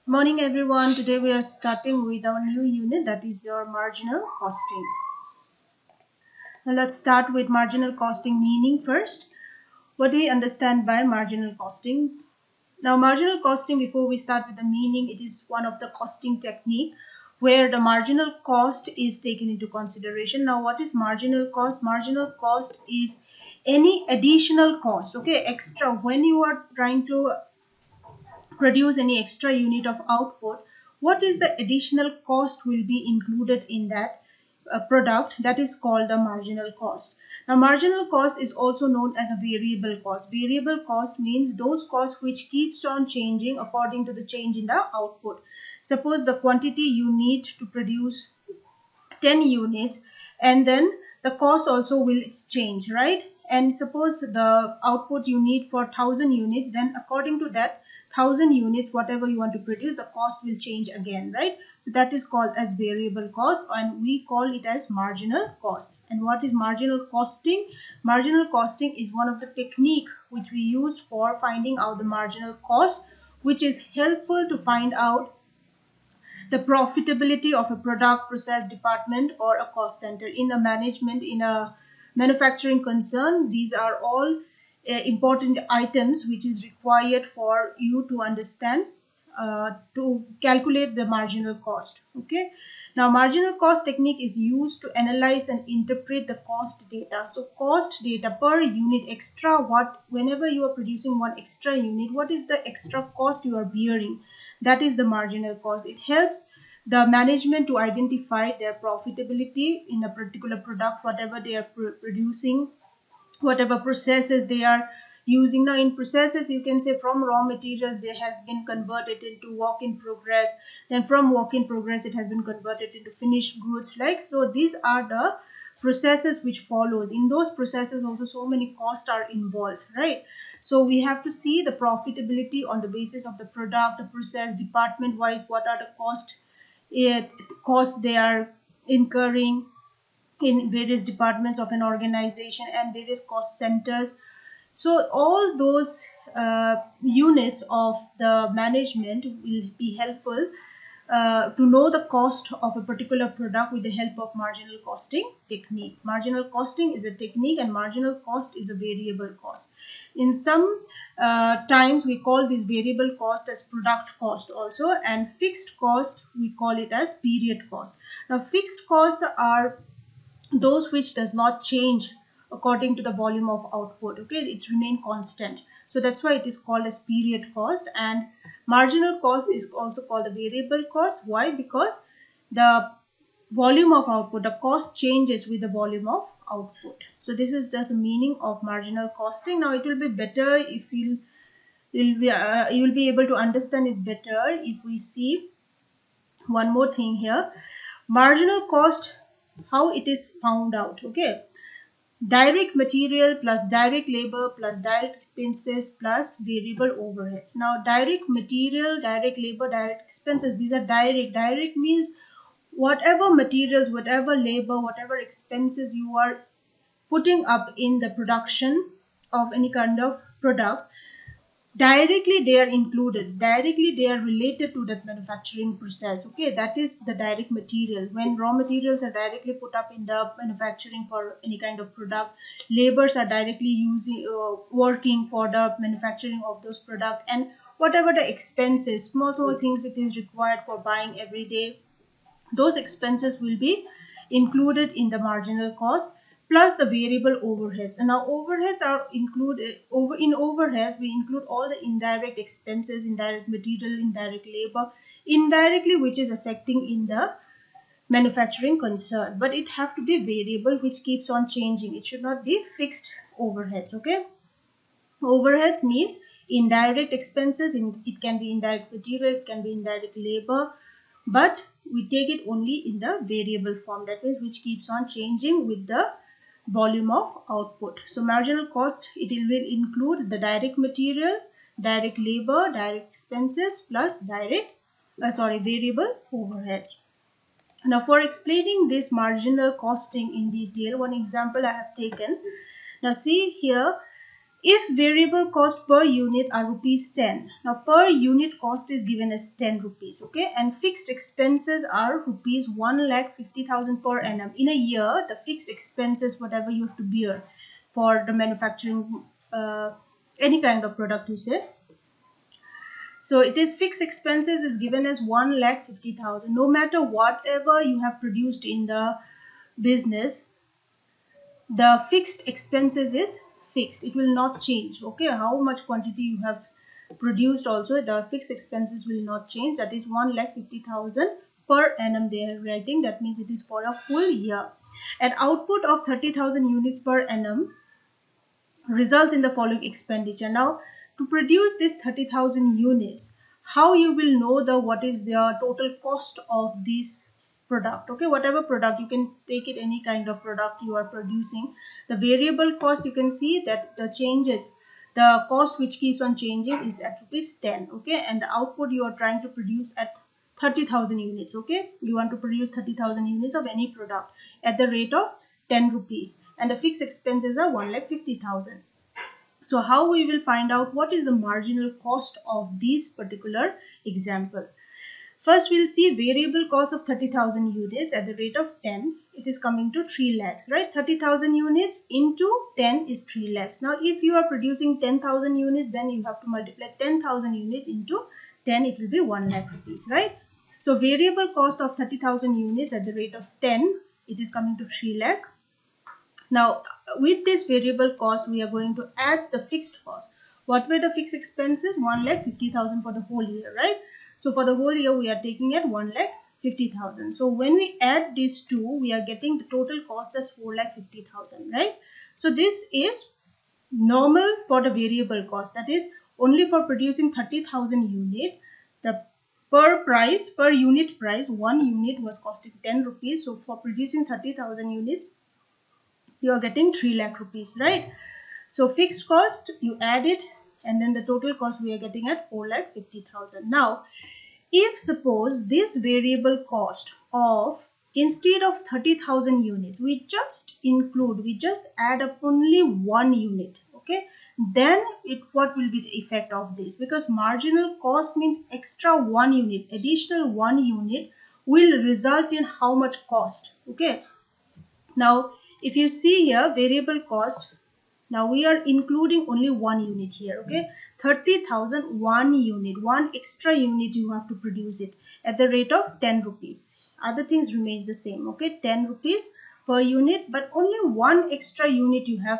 Morning everyone. Today we are starting with our new unit, that is your marginal costing. Now let's start with marginal costing meaning first. What do we understand by marginal costing? Now marginal costing, before we start with the meaning, it is one of the costing technique where the marginal cost is taken into consideration. Now what is marginal cost? Marginal cost is any additional cost, okay, extra when you are trying to produce any extra unit of output. What is the additional cost will be included in that product, that is called the marginal cost. Now marginal cost is also known as a variable cost. Variable cost means those costs which keeps on changing according to the change in the output. Suppose the quantity you need to produce 10 units, and then the cost also will change, right? And suppose the output you need for 1000 units, then according to that 1000 units whatever you want to produce, the cost will change again, right? So that is called as variable cost, and we call it as marginal cost. And what is marginal costing? Marginal costing is one of the technique which we used for finding out the marginal cost, which is helpful to find out the profitability of a product, process department, or a cost center. In a management, in a manufacturing concern, these are all important items which is required for you to understand, to calculate the marginal cost. Okay. Now marginal cost technique is used to analyze and interpret the cost data. So cost data per unit extra, what whenever you are producing one extra unit, what is the extra cost you are bearing? That is the marginal cost. It helps the management to identify their profitability in a particular product, whatever they are producing, whatever processes they are using. Now in processes, you can say from raw materials they has been converted into work in progress, then from work in progress it has been converted into finished goods, like so. These are the processes which follows. In those processes also so many costs are involved, right? So we have to see the profitability on the basis of the product, the process, department wise, what are the cost they are incurring in various departments of an organization and various cost centers. So all those units of the management will be helpful to know the cost of a particular product with the help of marginal costing technique. Marginal costing is a technique and marginal cost is a variable cost. In some times we call this variable cost as product cost also, and fixed cost we call it as period cost. Now fixed costs are those which does not change according to the volume of output, okay, it remain constant. So that's why it is called as period cost. And marginal cost is also called the variable cost. Why? Because the volume of output, the cost changes with the volume of output. So this is just the meaning of marginal costing. Now it will be better if you will be able to understand it better if we see one more thing here. Marginal cost, how it is found out, okay? Direct material plus direct labor plus direct expenses plus variable overheads. Now direct material, direct labor, direct expenses, these are direct. Direct means whatever materials, whatever labor, whatever expenses you are putting up in the production of any kind of products, directly they are included, directly they are related to that manufacturing process, okay? That is the direct material. When raw materials are directly put up in the manufacturing for any kind of product, labors are directly using working for the manufacturing of those product, and whatever the expenses, small small things it is required for buying every day, those expenses will be included in the marginal cost, plus the variable overheads. And now overheads are included. In overheads we include all the indirect expenses, indirect material, indirect labor, indirectly which is affecting in the manufacturing concern, but it have to be variable which keeps on changing. It should not be fixed overheads, okay? Overheads means indirect expenses. It can be indirect material, it can be indirect labor, but we take it only in the variable form. That means which keeps on changing with the volume of output. So marginal cost, it will include the direct material, direct labor, direct expenses plus variable overheads. Now for explaining this marginal costing in detail, one example I have taken. Now see here, If variable cost per unit are rupees 10, now per unit cost is given as 10 rupees, okay, and fixed expenses are rupees 1,50,000 per annum. In a year, the fixed expenses, whatever you have to bear for the manufacturing any kind of product you say. So it is fixed expenses is given as 1,50,000. No matter whatever you have produced in the business, the fixed expenses is fixed, it will not change, okay. How much quantity you have produced, also the fixed expenses will not change. That is 1,50,000 per annum they are writing. That means it is for a full year. An output of 30,000 units per annum results in the following expenditure. Now, to produce this 30,000 units, how you will know the what is the total cost of this product, okay, whatever product, you can take it any kind of product you are producing. The variable cost, you can see that the changes, the cost which keeps on changing is at rupees 10, okay, and the output you are trying to produce at 30,000 units, okay, you want to produce 30,000 units of any product at the rate of 10 rupees, and the fixed expenses are 1,50,000. So how we will find out what is the marginal cost of this particular example? First, we'll see variable cost of 30,000 units at the rate of 10. It is coming to 3 lakhs, right? 30,000 units into 10 is 3 lakhs. Now, if you are producing 10,000 units, then you have to multiply 10,000 units into 10. It will be 1 lakh rupees, right? So, variable cost of 30,000 units at the rate of 10, it is coming to 3 lakh. Now, with this variable cost, we are going to add the fixed cost. What were the fixed expenses? 1,50,000 for the whole year, right? So, for the whole year, we are taking at 1,50,000. So, when we add these two, we are getting the total cost as 4,50,000, right? So, this is normal for the variable cost. That is only for producing 30,000 unit. The per unit price, 1 unit was costing 10 rupees. So, for producing 30,000 units, you are getting 3 lakh rupees, right? So fixed cost, you add it, and then the total cost we are getting at 4,50,000. Now, if suppose this variable cost of, instead of 30,000 units, we just add up only 1 unit, okay, then what will be the effect of this? Because marginal cost means extra 1 unit, additional 1 unit will result in how much cost, okay. Now, if you see here, variable cost, now we are including only 1 unit here, okay. 30,000, 1 unit, 1 extra unit you have to produce it at the rate of 10 rupees. Other things remains the same, okay, 10 rupees per unit, but only 1 extra unit you have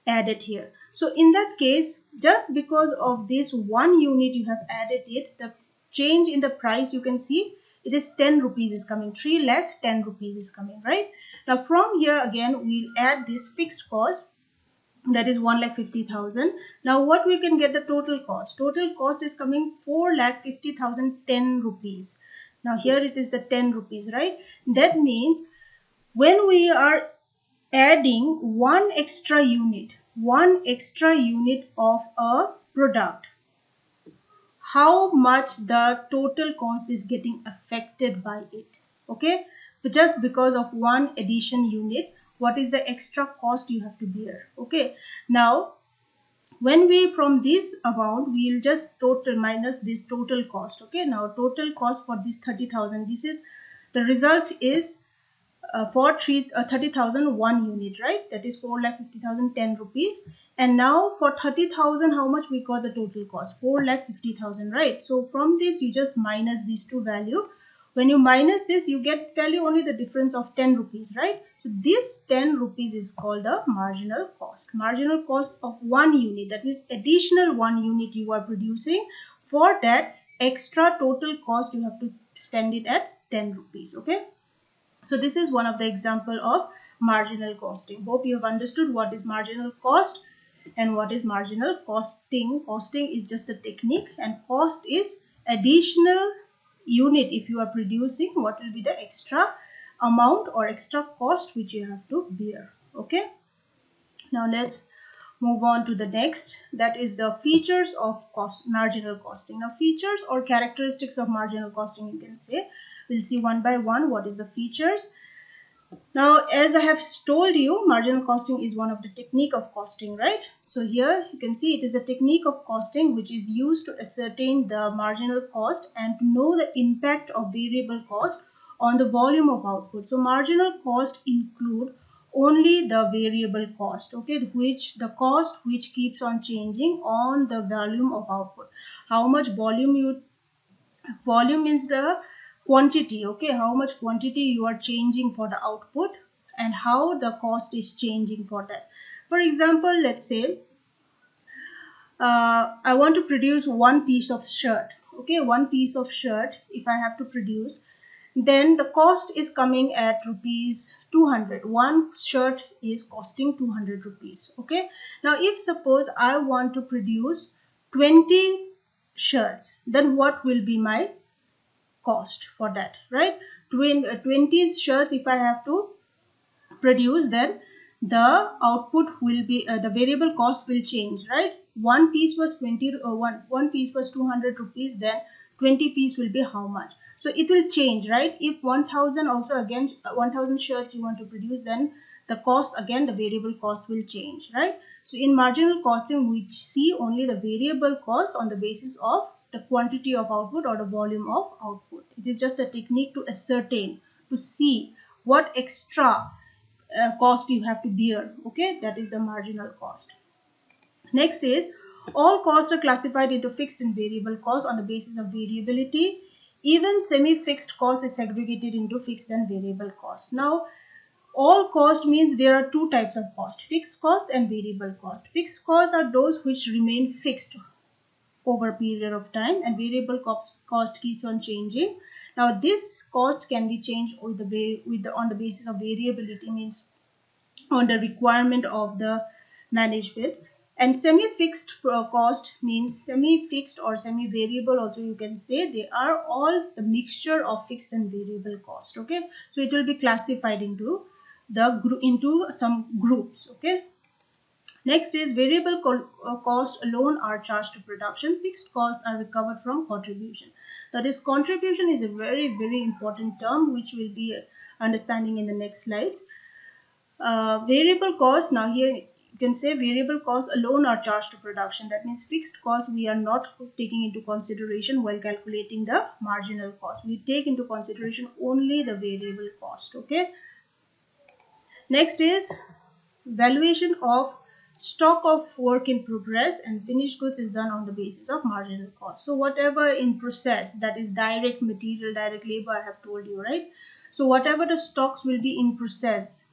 added here. So in that case, just because of this 1 unit you have added it, the change in the price, you can see it is 10 rupees is coming, 3 lakh 10 rupees is coming, right? Now from here again, we'll add this fixed cost, that is 1,50,000. Now what we can get the total cost? Total cost is coming 4,50,000 10 rupees. Now here it is the 10 rupees, right? That means when we are adding one extra unit of a product, how much the total cost is getting affected by it, okay. But just because of one addition unit, what is the extra cost you have to bear, okay. Now when we, from this amount, we will just total minus this total cost, okay. Now total cost for this 30,000, this is the result is for 30,000 1 unit, right? That is 4,50,000 10 rupees. And now for 30,000, how much we got the total cost? 4,50,000, right? So from this, you just minus these two value. When you minus this, you get value only the difference of 10 rupees, right? So this 10 rupees is called the marginal cost. Marginal cost of 1 unit, that means additional 1 unit you are producing. For that extra total cost, you have to spend it at 10 rupees, okay? So this is one of the example of marginal costing. Hope you have understood what is marginal cost and what is marginal costing. Costing is just a technique, and cost is additional unit. If you are producing, what will be the extra amount or extra cost which you have to bear, okay. Now let's move on to the next, that is the features of marginal costing. Now features or characteristics of marginal costing, you can say, we'll see one by one what is the features. Now, as I have told you, marginal costing is one of the technique of costing, right? So here you can see it is a technique of costing which is used to ascertain the marginal cost and to know the impact of variable cost on the volume of output. So marginal cost include only the variable cost, okay, which the cost which keeps on changing on the volume of output. How much volume means the quantity, okay, how much quantity you are changing for the output and how the cost is changing for that. For example, let's say I want to produce one piece of shirt, okay, one piece of shirt if I have to produce, then the cost is coming at rupees 200. One shirt is costing 200 rupees, okay. Now if suppose I want to produce 20 shirts, then what will be my cost for that, right? 20 shirts if I have to produce, then the output will be the variable cost will change, right? One piece was 20, one piece was 200 rupees, then 20 piece will be how much? So it will change, right? If 1000 also, again 1000 shirts you want to produce, then the cost, again the variable cost will change, right? So in marginal costing we see only the variable cost on the basis of the quantity of output or the volume of output. It is just a technique to ascertain, to see what extra cost you have to bear, okay, that is the marginal cost. Next is, all costs are classified into fixed and variable costs on the basis of variability. Even semi-fixed cost is segregated into fixed and variable costs. Now all cost means there are two types of cost: fixed cost and variable cost. Fixed costs are those which remain fixed over a period of time, and variable cost keeps on changing. Now this cost can be changed with on the basis of variability, means on the requirement of the management. And semi-fixed cost means semi-fixed or semi-variable also you can say. They are all the mixture of fixed and variable cost, okay. So it will be classified into into some groups, okay. Next is variable cost alone are charged to production. Fixed costs are recovered from contribution. That is, contribution is a very important term which we'll be understanding in the next slides. Variable costs, now here you can say variable costs alone are charged to production. That means fixed costs we are not taking into consideration while calculating the marginal cost. We take into consideration only the variable cost, okay. Next is valuation of stock of work in progress and finished goods is done on the basis of marginal cost. So whatever in process, that is direct material, direct labor, I have told you, right? So whatever the stocks will be in process,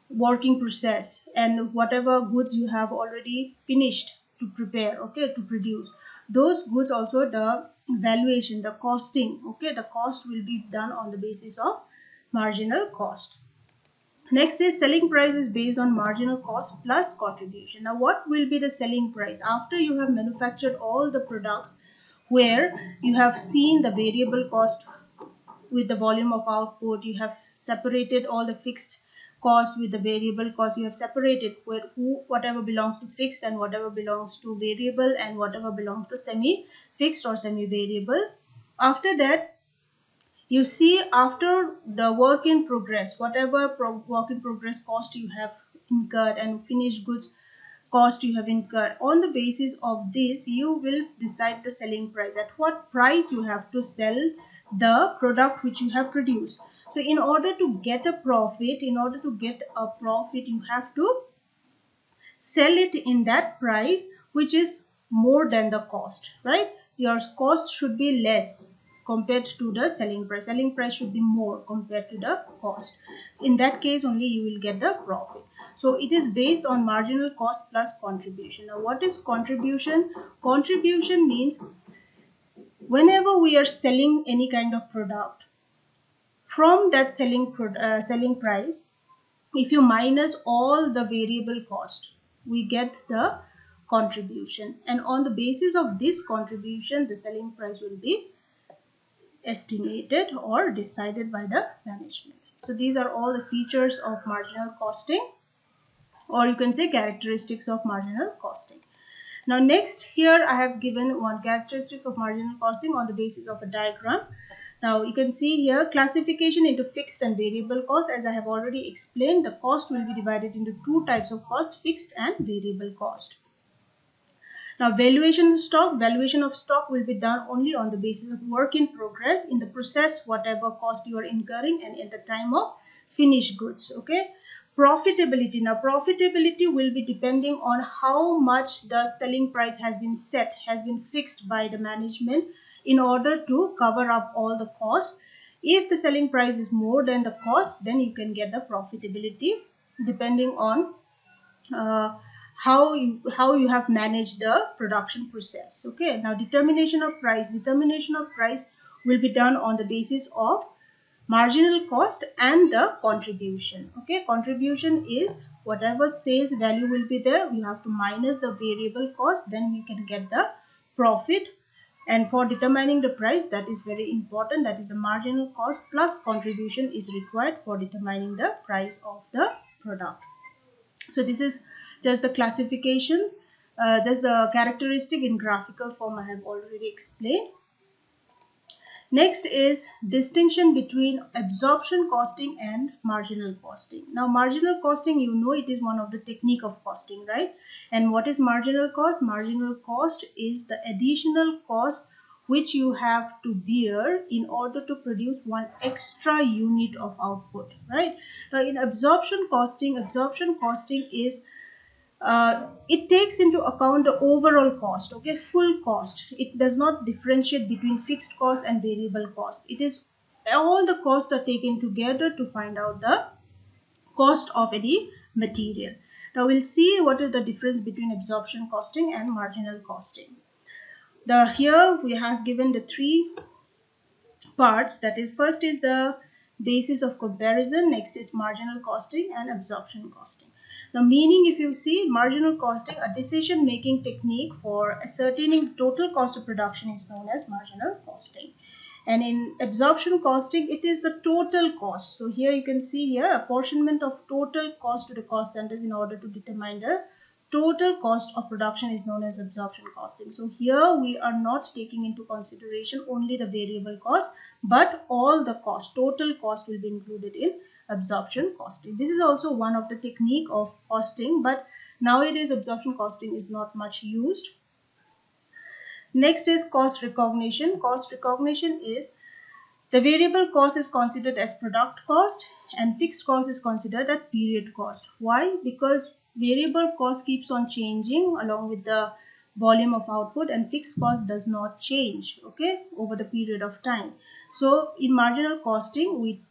working process, and whatever goods you have already finished to prepare, okay, to produce, those goods also the valuation, the costing, okay, the cost will be done on the basis of marginal cost. Next is selling price is based on marginal cost plus contribution. Now what will be the selling price after you have manufactured all the products, where you have seen the variable cost with the volume of output, you have separated all the fixed costs with the variable cost, you have separated whatever belongs to fixed and whatever belongs to variable and whatever belongs to semi fixed or semi variable. After that, you see, after the work in progress, whatever work in progress cost you have incurred and finished goods cost you have incurred, on the basis of this you will decide the selling price, at what price you have to sell the product which you have produced. So in order to get a profit, you have to sell it in that price which is more than the cost, right? Your cost should be less compared to the selling price should be more compared to the cost. In that case only you will get the profit. So it is based on marginal cost plus contribution. Now what is contribution? Contribution means whenever we are selling any kind of product, from that selling price, if you minus all the variable cost, we get the contribution, and on the basis of this contribution the selling price will be estimated or decided by the management. So these are all the features of marginal costing, or you can say characteristics of marginal costing. Now next, here I have given one characteristic of marginal costing on the basis of a diagram. Now you can see here classification into fixed and variable cost. As I have already explained, the cost will be divided into two types of cost, fixed and variable cost. Now valuation of stock will be done only on the basis of work in progress in the process, whatever cost you are incurring, and at the time of finished goods. Okay. Profitability. Now profitability will be depending on how much the selling price has been set, has been fixed by the management in order to cover up all the cost. If the selling price is more than the cost, then you can get the profitability depending on uh, how you have managed the production process. Okay, now determination of price will be done on the basis of marginal cost and the contribution. Okay, contribution is whatever sales value will be there, you have to minus the variable cost, then you can get the profit. And for determining the price, that is very important, that is a marginal cost plus contribution is required for determining the price of the product. So this is just the classification, just the characteristic in graphical form I have already explained. Next is distinction between absorption costing and marginal costing. Now marginal costing, you know, it is one of the technique of costing, right? And what is marginal cost? Marginal cost is the additional cost which you have to bear in order to produce one extra unit of output, right? Now in absorption costing is it takes into account the overall cost. Okay, full cost. It does not differentiate between fixed cost and variable cost. It is all the costs are taken together to find out the cost of any material. Now we'll see what is the difference between absorption costing and marginal costing. The here we have given the three parts, that is first is the basis of comparison, next is marginal costing and absorption costing. The meaning, if you see, marginal costing, a decision making technique for ascertaining total cost of production, is known as marginal costing. And in absorption costing, it is the total cost. So here you can see here apportionment of total cost to the cost centers in order to determine the total cost of production is known as absorption costing. So here we are not taking into consideration only the variable cost, but all the cost, total cost will be included in absorption costing. This is also one of the technique of costing, but nowadays absorption costing is not much used. Next is cost recognition. Cost recognition is the variable cost is considered as product cost and fixed cost is considered at period cost. Why? Because variable cost keeps on changing along with the volume of output and fixed cost does not change, okay, over the period of time. So in marginal costing, we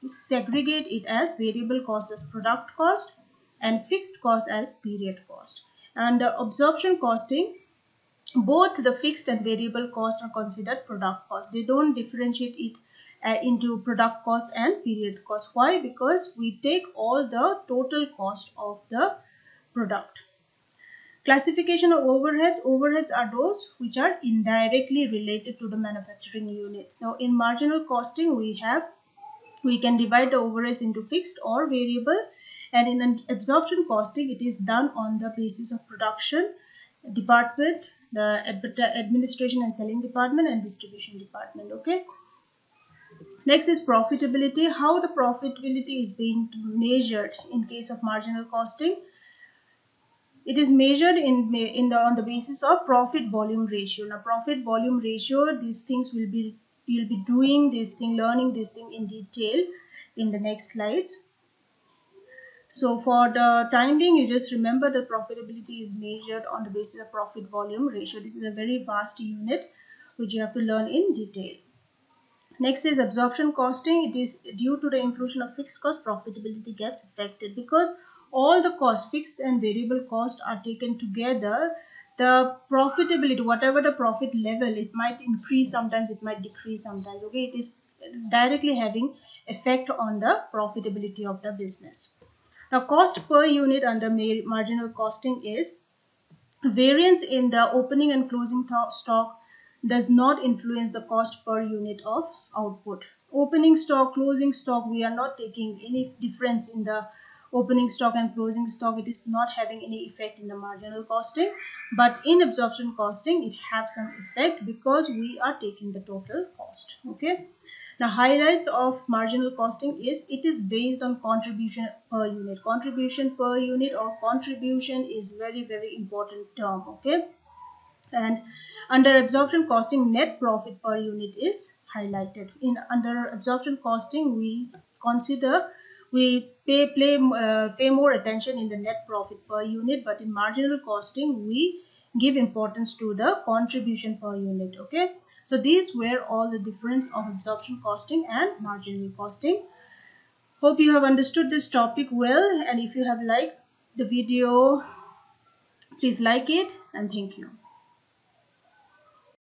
segregate it as variable cost as product cost and fixed cost as period cost. And absorption costing, both the fixed and variable cost are considered product cost. They don't differentiate it into product cost and period cost. Why? Because we take all the total cost of the product. Classification of overheads. Overheads are those which are indirectly related to the manufacturing units. Now in marginal costing, we can divide the overheads into fixed or variable, and in an absorption costing it is done on the basis of production department, the administration and selling department, and distribution department. Okay, next is profitability. How the profitability is being measured in case of marginal costing? It is measured on the basis of profit volume ratio. Now profit volume ratio, these things will be, you'll be doing this thing, learning this thing in detail in the next slides. So for the time being, you just remember that profitability is measured on the basis of profit volume ratio. This is a very vast unit which you have to learn in detail. Next is absorption costing. It is due to the inclusion of fixed cost, profitability gets affected because all the costs, fixed and variable cost, are taken together. The profitability, whatever the profit level, it might increase sometimes, it might decrease sometimes. Okay, it is directly having effect on the profitability of the business. Now cost per unit under marginal costing is variance in the opening and closing stock does not influence the cost per unit of output. Opening stock, closing stock, we are not taking any difference in the opening stock and closing stock. It is not having any effect in the marginal costing, but in absorption costing it have some effect because we are taking the total cost. Okay. The highlights of marginal costing is it is based on contribution per unit. Contribution per unit or contribution is very important term. Okay, and under absorption costing, net profit per unit is highlighted. In under absorption costing, we consider we pay more attention in the net profit per unit, but in marginal costing we give importance to the contribution per unit. Okay, so these were all the difference of absorption costing and marginal costing. Hope you have understood this topic well, and if you have liked the video, please like it, and thank you.